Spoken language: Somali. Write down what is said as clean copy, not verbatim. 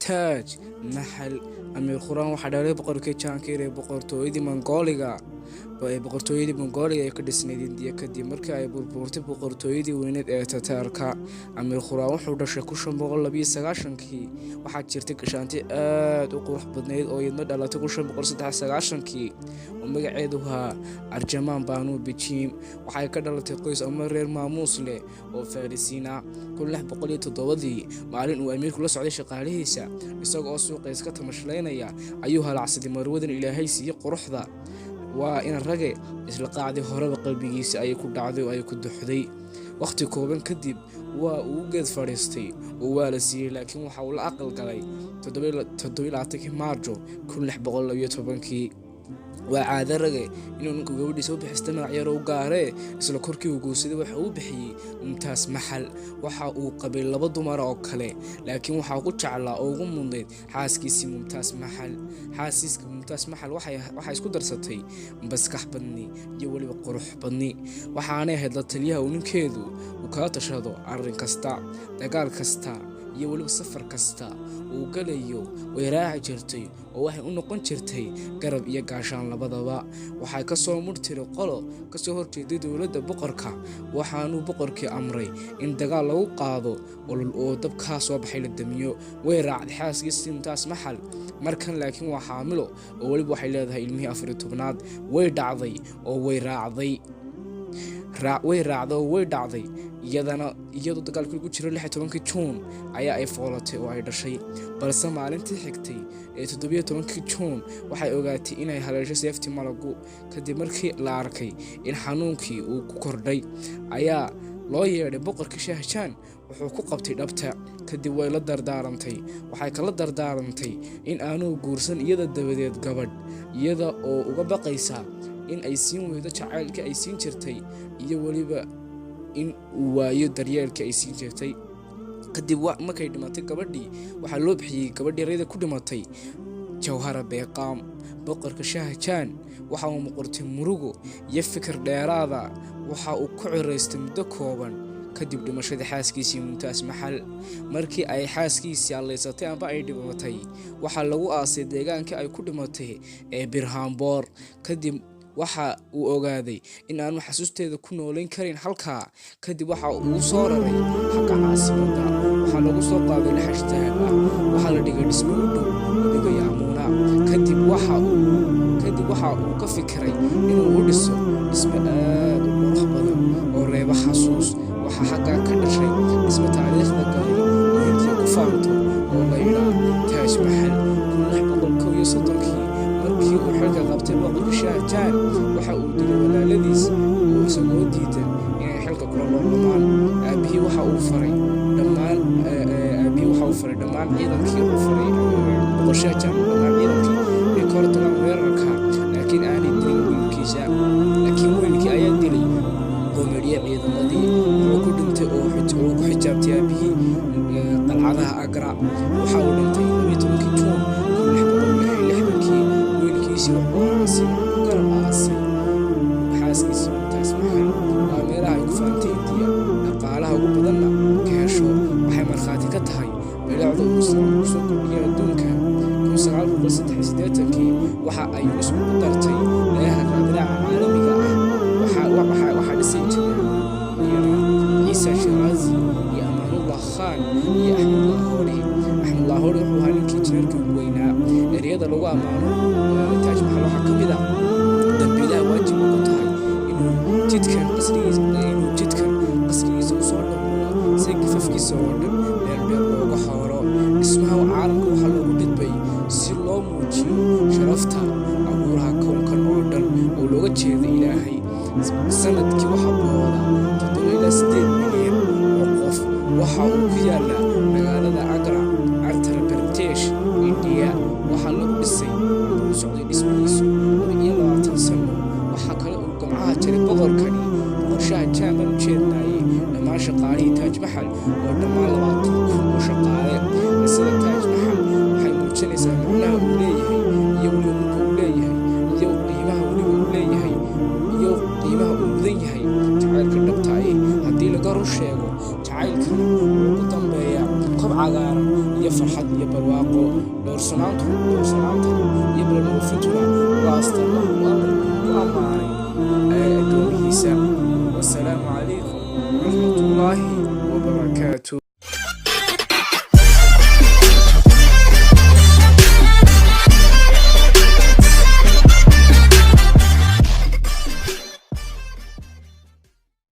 taaj maxal amiir khuraan waxaa dhalay boqorkii jaankiir ee boqortooyadii mongooliga ee ka dhisnayd Hindiya kadib markii ay burburtay boqortooyadii weyneed ee Tataarka. Amiir Khurram wuxuu dhashay 1592kii. waxaa jirtay gashaanti aad u qurux badneyd oo iyadna dhalatay 1593kii oo magaceedu ahaa Arjamaan Banu Bichim. waxay ka dhalatay qoys ama reer maamuus leh oo Farisiina. 1607dii maalin uu amiirku la socday shaqaalihiisa isagoo suuqa iska tamashlaynaya ayuu halacsaday marwadan Ilaahay siiyay quruxda. waa in rage isla qaacdi horeba qalbigiisa ay ku dhacday oo ay ku duxday. waqti kooban kadib waa uu geed fadhiistay oo waa la siiyay, laakiin waxa uu la aqal galay 27 Maarjo 1612kii. waa caado rage inuu ninku gabadhiisa u bixisto magac yar oo gaaree isla korkii uu guursaday waxa uu bixiyay Mumtaaz Mahal. waxa uu qabay 2 dumar oo kale, laakiin waxa uu jeclaa oo ugu mudnayd xaaskiisii Mumtaaz Mahal. xaaskiisa Mumtaaz Mahal waxay isku darsatay maskax badni iyo waliba qurux badni, waxaanay ahayd la taliyaha uu ninkeedu uu kala tashado arrin kasta, dagaal kasta iyo waliba safar kasta uu galayo. way raaci jirtay oo waxay u noqon jirtay garab iyo gaashaan labadaba. waxay ka soo murtiray qolo ka soo horjeeday dowladda boqorka, waxaanuu boqorkii amray in dagaal lagu qaado oo dabka soo baxay la damiyo. way raacday xaaskiisii Mumtaaz Mahal markan, laakiin waa xaamilo oo waliba waxay leedahay ilmihii 14aad. way dhacday oo way dhacday iyadoo dagaalkii ugu jiray 16 Juun ayaa ay foolatay oo ay dhashay. balse maalintii xigtay ee 17 Juun waxay ogaatay inay haleesho seeftii malagu. kadib markii la arkay in xanuunkii uu ku kordhay ayaa loo yeedhay boqorkii Shah Jahan. wuxuu ku qabtay dhabta. kadib way la dardaarantay. waxay kala dardaarantay in aanu guursan iyada dabadeed gabadh, iyada oo uga baqaysa in ay siin weydo jacaylkii ay siin jirtay iyo waliba in uu waayo daryeelkii ay siin jirtay. kadib markay dhimatay gabadhii waxaa loo bixiyay gabadhii reeda ku dhimatay Jawhara Beqam. boqorka Shah Jahan waxa uu muqurtay murugo iyo fikir dheeraada. waxa uu ku ciraystay muddo kooban kadib dhimashadii xaaskiisii Mumtaaz Mahal. markii ay xaaskiisii alleysatay amba ay dhimatay waxaa lagu aasay deegaankii ay ku dhimatay ee Birhamboor. kadib waxa uu ogaaday in aanu xasuusteeda ku noolayn karin halkaa. kadib waxa uu soo raray xagga caasimadda. waxaa lagu soo qaaday laxashtaag ah. waxaa la dhigay dhismo u dhow webiga Yamuna. kadib waxa uu ka fikiray inuu u dhiso dhismo aad u qurux badan oo reeba xasuus. waxaa xaggaa ka dhashay dhismo taariikhda galay oo Hindiya ku faanto oo la yidhaa Taaj Mahal. 1631kii markii uu xilka qabtay boqorka Shah Jahan waxa uu dilay walaaladiis oo isagoo diidan inay xilka kula noolaadaan. aabihii waxa uu faray dhammaan ciidankii uu faray boqor Shah Jahan dhammaan ciidankii ay ka hortagaan weerarka, laakiin aanay dilin wiilkiisa. laakiin wiilkii ayaa dilay oo mariyay ciidamadii. wuxuu ku dhintay oo ku xijaabtay aabihii qalcadaha Agra. waxa uu dhintay 12 Juun 1660kii. wiilkiisii wuxuu garab aasay xaaskiisii Mumtaaz Mahal. waa meelaha ay ku faantay Hindiya dhaqaalaha ugu badanna ka hesho. waxay markhaati ka tahay bilicda uu soo kordhiyay adduunka. 1983kii waxa ay isku dartay leeyahay raadinaca caalamiga ah. waxaa dhisay jiray Isa Shirazi iyo Amanullah Khan iyo Ahmedullah Hori. Ahmedullah Hori wuxuu ahaa ninkii injineerkii ugu weynaa. ereyada lagu ammaano Taaj Mahal waxaa ka mid ah dambiilaha waajib ku tahay inuu jidkan qasrigiisa u soo dhameeyo si gafafkiisa oo dhan meel looga xooro. dhismaha caalamka waxaa loogu dhidbay si loo muujiyo sharafta abuuraha kownkan oo dhan oo looga jeedo Ilaahay. sanadkii waxaa booda 8 milyan oo qof. waxa uu ku yaalaa magaalada Agra, Andhra Pradesh, India. waxaa lagu dhisay uu socday dhismihiisu 20 sano. waxaa kale uu gumcaha jiray boqorkani boqor Shah Jahan u jeednaayay dhammaan shaqaalihii Taaj Mahal oo dhammaan 20,000 oo shaqaale. sida Taaj Mahal waxay muujinaysaa macnaha uu leeyahay iyo weliba uu leeyahay iyo qiimaha uu leeyahay iyo qiimaha uu mudan yahay. jacaylka dhabta ah haddii laga run sheego jacaylkan wuxuu ku dambeeyaa kob cagaaran iyo iyo farxad iyo barwaaqo. dhowrsanaanta iyo ballanbuufintuna waa astaamaha uu Alle ku ammaanay addoomihiisa. Wassalaamu calaykum waraxmatullaahi wabarakaatuh.